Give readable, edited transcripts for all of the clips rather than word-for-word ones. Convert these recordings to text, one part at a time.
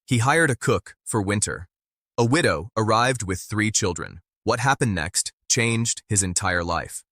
He hired a cook for winter. A widow arrived with 3 children. What happened next changed his entire life.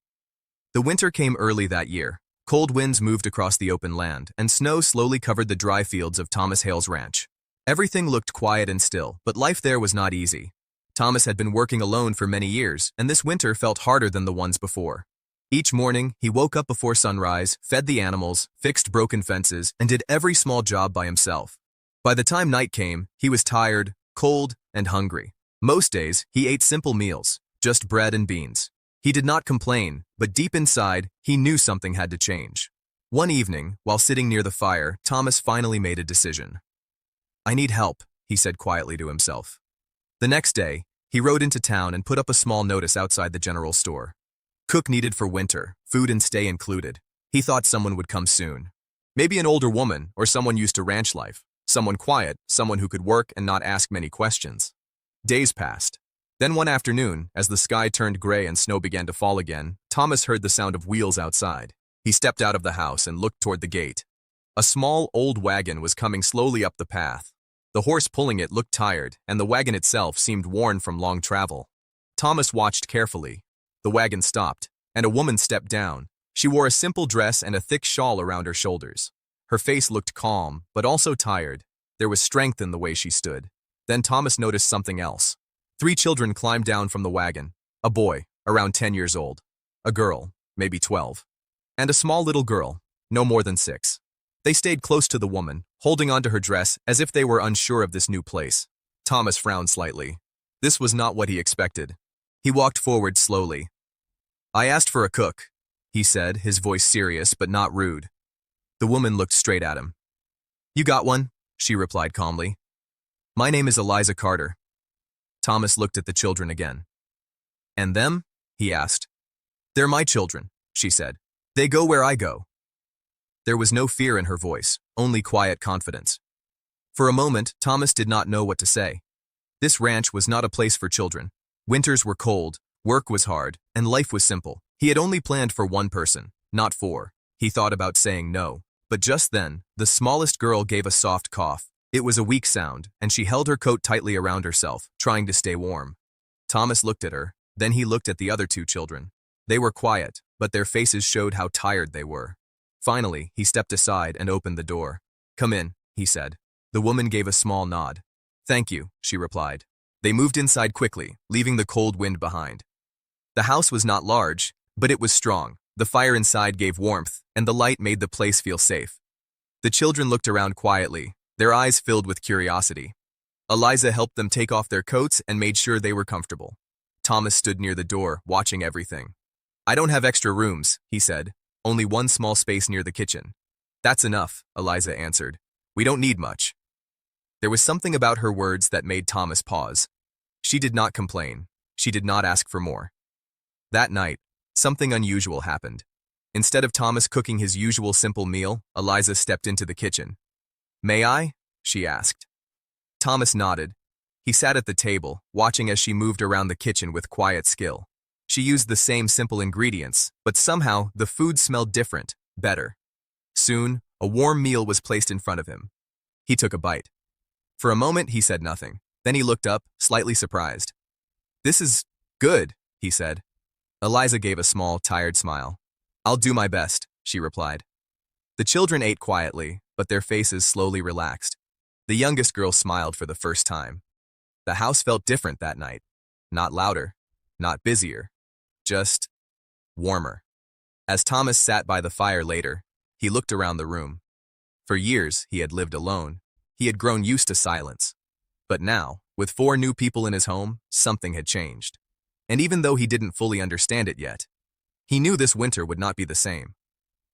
The winter came early that year. Cold winds moved across the open land, and snow slowly covered the dry fields of Thomas Hale's ranch. Everything looked quiet and still, but life there was not easy. Thomas had been working alone for many years, and this winter felt harder than the ones before. Each morning, he woke up before sunrise, fed the animals, fixed broken fences, and did every small job by himself. By the time night came, he was tired, cold, and hungry. Most days, he ate simple meals, just bread and beans. He did not complain, but deep inside, he knew something had to change. One evening, while sitting near the fire, Thomas finally made a decision. "I need help," he said quietly to himself. The next day, he rode into town and put up a small notice outside the general store. Cook needed for winter, food and stay included. He thought someone would come soon. Maybe an older woman or someone used to ranch life. Someone quiet, someone who could work and not ask many questions. Days passed. Then one afternoon, as the sky turned gray and snow began to fall again, Thomas heard the sound of wheels outside. He stepped out of the house and looked toward the gate. A small, old wagon was coming slowly up the path. The horse pulling it looked tired, and the wagon itself seemed worn from long travel. Thomas watched carefully. The wagon stopped, and a woman stepped down. She wore a simple dress and a thick shawl around her shoulders. Her face looked calm, but also tired. There was strength in the way she stood. Then Thomas noticed something else. 3 children climbed down from the wagon. A boy, around 10 years old. A girl, maybe 12. And a small little girl, no more than 6. They stayed close to the woman, holding onto her dress as if they were unsure of this new place. Thomas frowned slightly. This was not what he expected. He walked forward slowly. "I asked for a cook," he said, his voice serious but not rude. The woman looked straight at him. "You got one," she replied calmly. "My name is Eliza Carter." Thomas looked at the children again. "And them?" he asked. "They're my children," she said. "They go where I go." There was no fear in her voice, only quiet confidence. For a moment, Thomas did not know what to say. This ranch was not a place for children. Winters were cold, work was hard, and life was simple. He had only planned for one person, not 4. He thought about saying no. But just then, the smallest girl gave a soft cough. It was a weak sound, and she held her coat tightly around herself, trying to stay warm. Thomas looked at her, then he looked at the other 2 children. They were quiet, but their faces showed how tired they were. Finally, he stepped aside and opened the door. "Come in," he said. The woman gave a small nod. "Thank you," she replied. They moved inside quickly, leaving the cold wind behind. The house was not large, but it was strong. The fire inside gave warmth, and the light made the place feel safe. The children looked around quietly, their eyes filled with curiosity. Eliza helped them take off their coats and made sure they were comfortable. Thomas stood near the door, watching everything. "I don't have extra rooms," he said. "Only one small space near the kitchen." "That's enough," Eliza answered. "We don't need much." There was something about her words that made Thomas pause. She did not complain. She did not ask for more. That night, something unusual happened. Instead of Thomas cooking his usual simple meal, Eliza stepped into the kitchen. "May I?" she asked. Thomas nodded. He sat at the table, watching as she moved around the kitchen with quiet skill. She used the same simple ingredients, but somehow the food smelled different, better. Soon, a warm meal was placed in front of him. He took a bite. For a moment, he said nothing. Then he looked up, slightly surprised. "This is good," he said. Eliza gave a small, tired smile. "I'll do my best," she replied. The children ate quietly, but their faces slowly relaxed. The youngest girl smiled for the first time. The house felt different that night. Not louder, not busier, just warmer. As Thomas sat by the fire later, he looked around the room. For years, he had lived alone. He had grown used to silence. But now, with 4 new people in his home, something had changed. And even though he didn't fully understand it yet, he knew this winter would not be the same.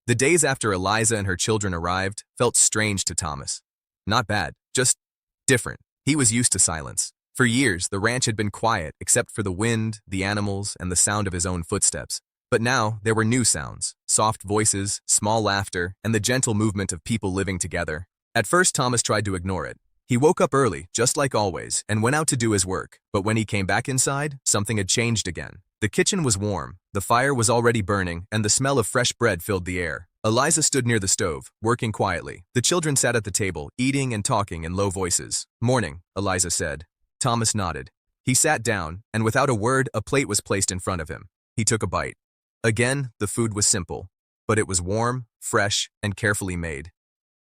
The days after Eliza and her children arrived felt strange to Thomas. Not bad, just different. He was used to silence. For years, the ranch had been quiet except for the wind, the animals, and the sound of his own footsteps. But now, there were new sounds, soft voices, small laughter, and the gentle movement of people living together. At first, Thomas tried to ignore it. He woke up early, just like always, and went out to do his work. But when he came back inside, something had changed again. The kitchen was warm, the fire was already burning, and the smell of fresh bread filled the air. Eliza stood near the stove, working quietly. The children sat at the table, eating and talking in low voices. "Morning," Eliza said. Thomas nodded. He sat down, and without a word, a plate was placed in front of him. He took a bite. Again, the food was simple, but it was warm, fresh, and carefully made.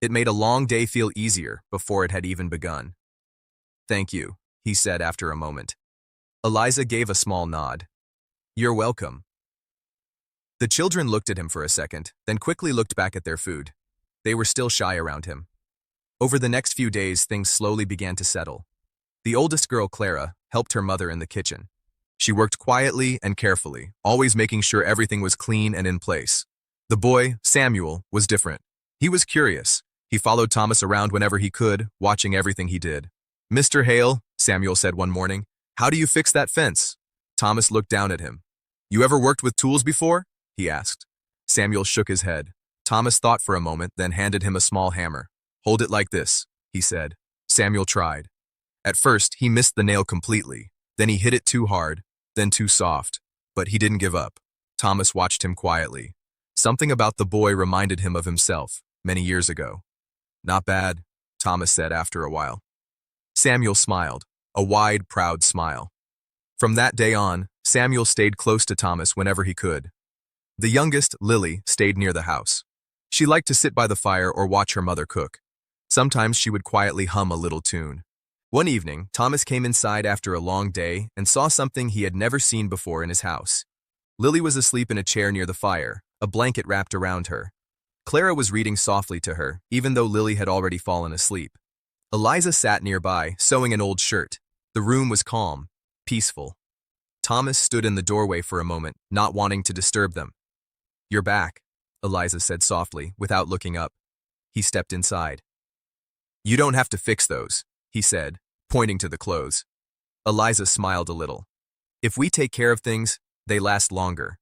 It made a long day feel easier before it had even begun. "Thank you," he said after a moment. Eliza gave a small nod. "You're welcome." The children looked at him for a second, then quickly looked back at their food. They were still shy around him. Over the next few days, things slowly began to settle. The oldest girl, Clara, helped her mother in the kitchen. She worked quietly and carefully, always making sure everything was clean and in place. The boy, Samuel, was different. He was curious. He followed Thomas around whenever he could, watching everything he did. "Mr. Hale," Samuel said one morning, "how do you fix that fence?" Thomas looked down at him. "You ever worked with tools before?" he asked. Samuel shook his head. Thomas thought for a moment, then handed him a small hammer. "Hold it like this," he said. Samuel tried. At first, he missed the nail completely. Then he hit it too hard, then too soft. But he didn't give up. Thomas watched him quietly. Something about the boy reminded him of himself, many years ago. "Not bad," Thomas said after a while. Samuel smiled, a wide, proud smile. From that day on, Samuel stayed close to Thomas whenever he could. The youngest, Lily, stayed near the house. She liked to sit by the fire or watch her mother cook. Sometimes she would quietly hum a little tune. One evening, Thomas came inside after a long day and saw something he had never seen before in his house. Lily was asleep in a chair near the fire, a blanket wrapped around her. Clara was reading softly to her, even though Lily had already fallen asleep. Eliza sat nearby, sewing an old shirt. The room was calm, peaceful. Thomas stood in the doorway for a moment, not wanting to disturb them. "You're back," Eliza said softly, without looking up. He stepped inside. "You don't have to fix those," he said, pointing to the clothes. Eliza smiled a little. "If we take care of things, they last longer."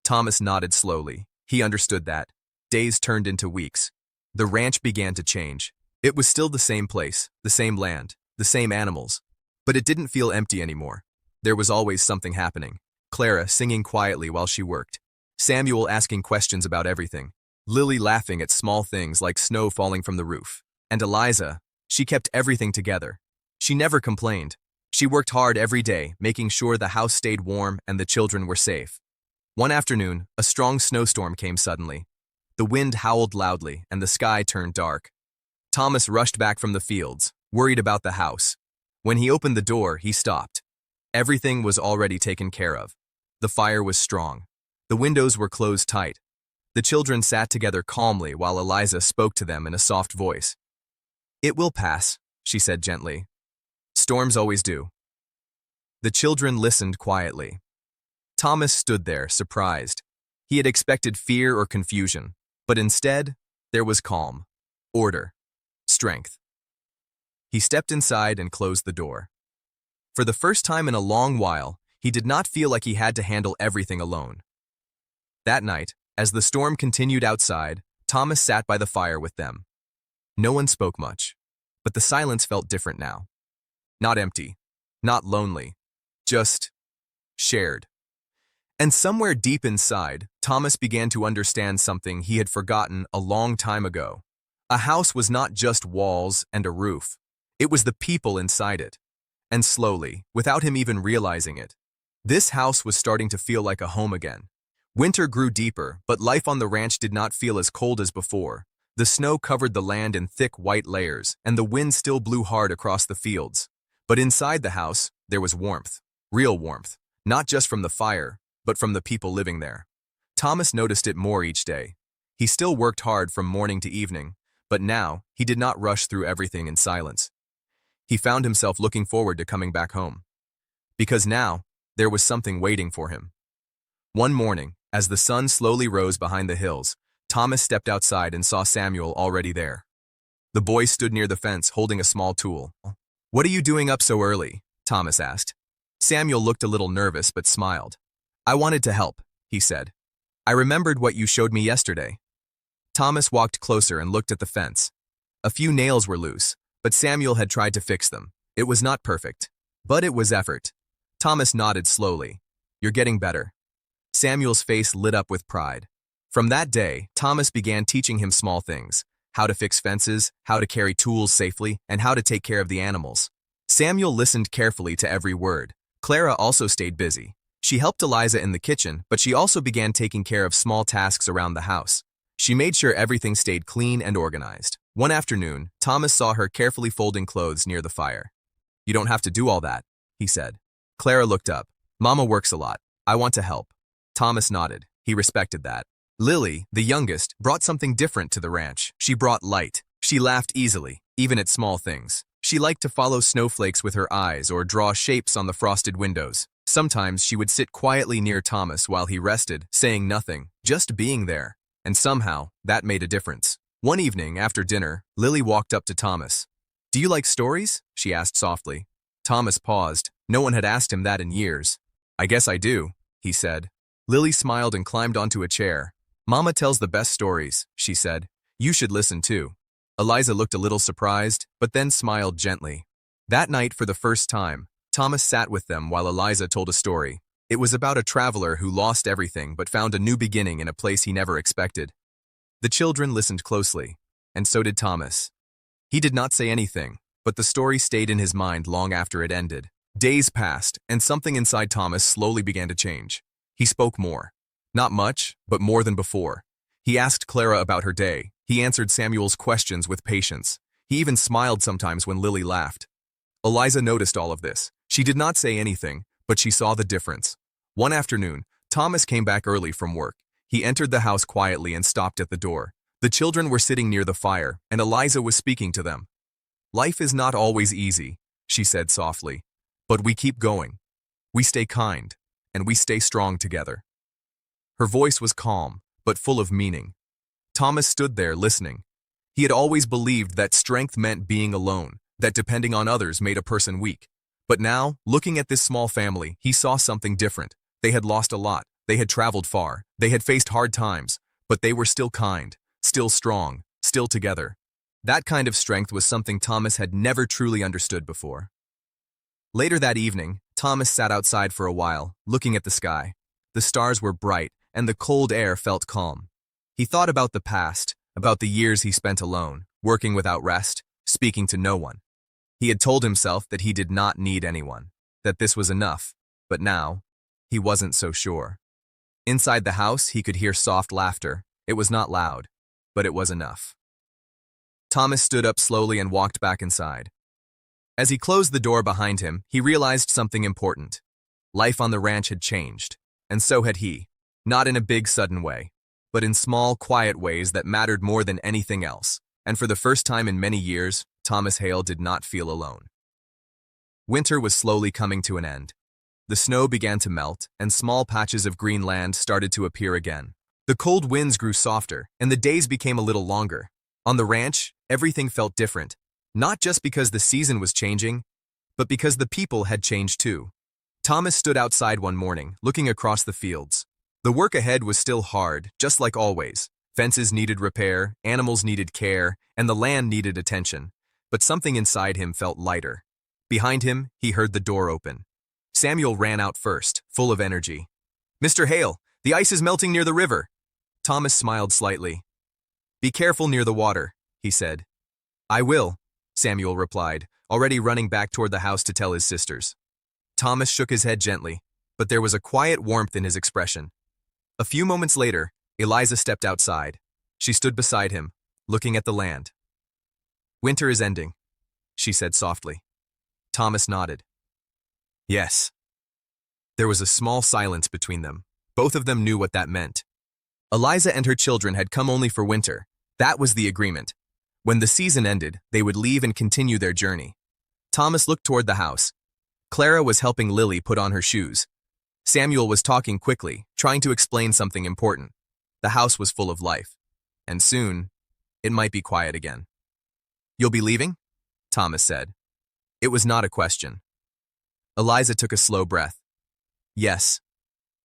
Thomas nodded slowly. He understood that. Days turned into weeks. The ranch began to change. It was still the same place, the same land, the same animals. But it didn't feel empty anymore. There was always something happening. Clara singing quietly while she worked. Samuel asking questions about everything. Lily laughing at small things like snow falling from the roof. And Eliza, she kept everything together. She never complained. She worked hard every day, making sure the house stayed warm and the children were safe. One afternoon, a strong snowstorm came suddenly. The wind howled loudly, and the sky turned dark. Thomas rushed back from the fields, worried about the house. When he opened the door, he stopped. Everything was already taken care of. The fire was strong. The windows were closed tight. The children sat together calmly while Eliza spoke to them in a soft voice. "It will pass," she said gently. "Storms always do." The children listened quietly. Thomas stood there, surprised. He had expected fear or confusion, but instead, there was calm, order, strength. He stepped inside and closed the door. For the first time in a long while, he did not feel like he had to handle everything alone. That night, as the storm continued outside, Thomas sat by the fire with them. No one spoke much, but the silence felt different now. Not empty, not lonely, just shared. And somewhere deep inside, Thomas began to understand something he had forgotten a long time ago. A house was not just walls and a roof. It was the people inside it. And slowly, without him even realizing it, this house was starting to feel like a home again. Winter grew deeper, but life on the ranch did not feel as cold as before. The snow covered the land in thick white layers, and the wind still blew hard across the fields. But inside the house, there was warmth. Real warmth. Not just from the fire, but from the people living there. Thomas noticed it more each day. He still worked hard from morning to evening, but now he did not rush through everything in silence. He found himself looking forward to coming back home. Because now, there was something waiting for him. One morning, as the sun slowly rose behind the hills, Thomas stepped outside and saw Samuel already there. The boy stood near the fence holding a small tool. "What are you doing up so early?" Thomas asked. Samuel looked a little nervous but smiled. "I wanted to help," he said. "I remembered what you showed me yesterday." Thomas walked closer and looked at the fence. A few nails were loose, but Samuel had tried to fix them. It was not perfect, but it was effort. Thomas nodded slowly. "You're getting better." Samuel's face lit up with pride. From that day, Thomas began teaching him small things: how to fix fences, how to carry tools safely, and how to take care of the animals. Samuel listened carefully to every word. Clara also stayed busy. She helped Eliza in the kitchen, but she also began taking care of small tasks around the house. She made sure everything stayed clean and organized. One afternoon, Thomas saw her carefully folding clothes near the fire. "You don't have to do all that," he said. Clara looked up. "Mama works a lot. I want to help." Thomas nodded. He respected that. Lily, the youngest, brought something different to the ranch. She brought light. She laughed easily, even at small things. She liked to follow snowflakes with her eyes or draw shapes on the frosted windows. Sometimes she would sit quietly near Thomas while he rested, saying nothing, just being there. And somehow, that made a difference. One evening, after dinner, Lily walked up to Thomas. "Do you like stories?" she asked softly. Thomas paused. No one had asked him that in years. "I guess I do," he said. Lily smiled and climbed onto a chair. "Mama tells the best stories," she said. "You should listen too." Eliza looked a little surprised, but then smiled gently. That night, for the first time, Thomas sat with them while Eliza told a story. It was about a traveler who lost everything but found a new beginning in a place he never expected. The children listened closely, and so did Thomas. He did not say anything, but the story stayed in his mind long after it ended. Days passed, and something inside Thomas slowly began to change. He spoke more. Not much, but more than before. He asked Clara about her day. He answered Samuel's questions with patience. He even smiled sometimes when Lily laughed. Eliza noticed all of this. She did not say anything, but she saw the difference. One afternoon, Thomas came back early from work. He entered the house quietly and stopped at the door. The children were sitting near the fire, and Eliza was speaking to them. "Life is not always easy," she said softly, "but we keep going. We stay kind, and we stay strong together." Her voice was calm, but full of meaning. Thomas stood there listening. He had always believed that strength meant being alone, that depending on others made a person weak. But now, looking at this small family, he saw something different. They had lost a lot. They had traveled far. They had faced hard times. But they were still kind, still strong, still together. That kind of strength was something Thomas had never truly understood before. Later that evening, Thomas sat outside for a while, looking at the sky. The stars were bright, and the cold air felt calm. He thought about the past, about the years he spent alone, working without rest, speaking to no one. He had told himself that he did not need anyone, that this was enough, but now, he wasn't so sure. Inside the house, he could hear soft laughter. It was not loud, but it was enough. Thomas stood up slowly and walked back inside. As he closed the door behind him, he realized something important. Life on the ranch had changed, and so had he. Not in a big, sudden way, but in small, quiet ways that mattered more than anything else. And for the first time in many years, Thomas Hale did not feel alone. Winter was slowly coming to an end. The snow began to melt, and small patches of green land started to appear again. The cold winds grew softer, and the days became a little longer. On the ranch, everything felt different, not just because the season was changing, but because the people had changed too. Thomas stood outside one morning, looking across the fields. The work ahead was still hard, just like always. Fences needed repair, animals needed care, and the land needed attention. But something inside him felt lighter. Behind him, he heard the door open. Samuel ran out first, full of energy. "Mr. Hale, the ice is melting near the river." Thomas smiled slightly. "Be careful near the water," he said. "I will," Samuel replied, already running back toward the house to tell his sisters. Thomas shook his head gently, but there was a quiet warmth in his expression. A few moments later, Eliza stepped outside. She stood beside him, looking at the land. "Winter is ending," she said softly. Thomas nodded. "Yes." There was a small silence between them. Both of them knew what that meant. Eliza and her children had come only for winter. That was the agreement. When the season ended, they would leave and continue their journey. Thomas looked toward the house. Clara was helping Lily put on her shoes. Samuel was talking quickly, trying to explain something important. The house was full of life. And soon, it might be quiet again. "You'll be leaving?" Thomas said. It was not a question. Eliza took a slow breath. Yes,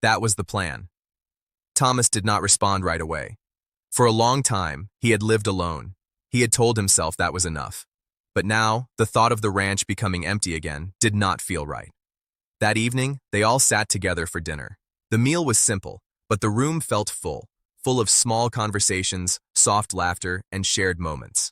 that was the plan. Thomas did not respond right away. For a long time, he had lived alone. He had told himself that was enough. But now, the thought of the ranch becoming empty again did not feel right. That evening, they all sat together for dinner. The meal was simple, but the room felt full. full of small conversations, soft laughter, and shared moments.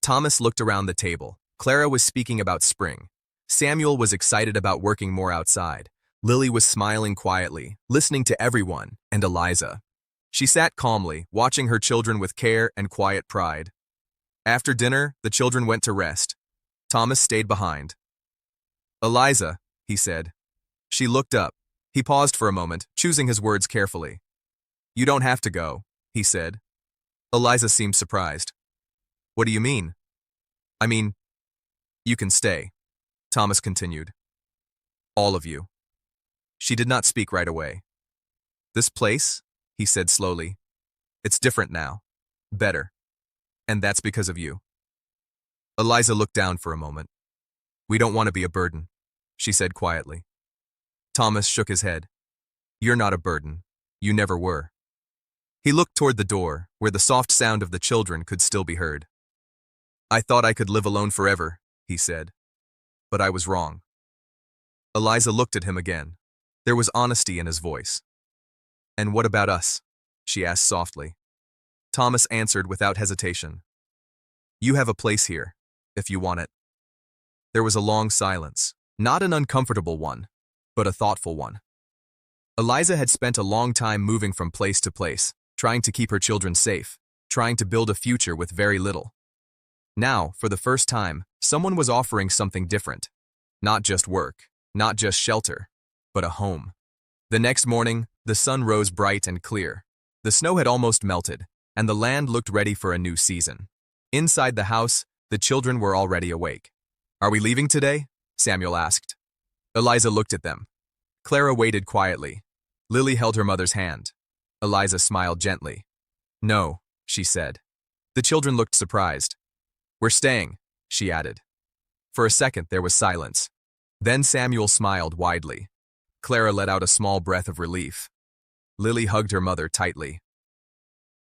Thomas looked around the table. Clara was speaking about spring. Samuel was excited about working more outside. Lily was smiling quietly, listening to everyone, and Eliza. She sat calmly, watching her children with care and quiet pride. After dinner, the children went to rest. Thomas stayed behind. "Eliza," he said. She looked up. He paused for a moment, choosing his words carefully. "You don't have to go," he said. Eliza seemed surprised. "What do you mean?" "I mean, you can stay," Thomas continued. "All of you." She did not speak right away. "This place," he said slowly, "it's different now. Better. And that's because of you." Eliza looked down for a moment. "We don't want to be a burden," she said quietly. Thomas shook his head. "You're not a burden. You never were." He looked toward the door, where the soft sound of the children could still be heard. "I thought I could live alone forever," he said. "But I was wrong." Eliza looked at him again. There was honesty in his voice. "And what about us?" she asked softly. Thomas answered without hesitation. "You have a place here, if you want it." There was a long silence, not an uncomfortable one, but a thoughtful one. Eliza had spent a long time moving from place to place, trying to keep her children safe, trying to build a future with very little. Now, for the first time, someone was offering something different. Not just work, not just shelter, but a home. The next morning, the sun rose bright and clear. The snow had almost melted, and the land looked ready for a new season. Inside the house, the children were already awake. "Are we leaving today?" Samuel asked. Eliza looked at them. Clara waited quietly. Lily held her mother's hand. Eliza smiled gently. "No," she said. The children looked surprised. "We're staying," she added. For a second there was silence. Then Samuel smiled widely. Clara let out a small breath of relief. Lily hugged her mother tightly.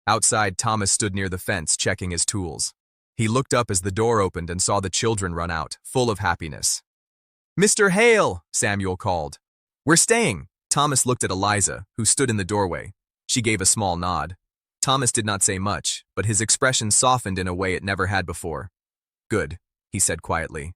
Outside, Thomas stood near the fence checking his tools. He looked up as the door opened and saw the children run out, full of happiness. "Mr. Hale!" Samuel called. "We're staying!" Thomas looked at Eliza, who stood in the doorway. She gave a small nod. Thomas did not say much, but his expression softened in a way it never had before. "Good," he said quietly.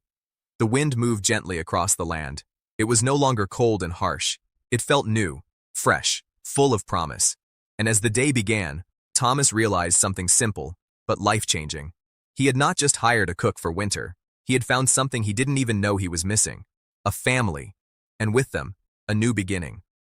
The wind moved gently across the land. It was no longer cold and harsh. It felt new, fresh, full of promise. And as the day began, Thomas realized something simple, but life-changing. He had not just hired a cook for winter. He had found something he didn't even know he was missing. A family. And with them, a new beginning.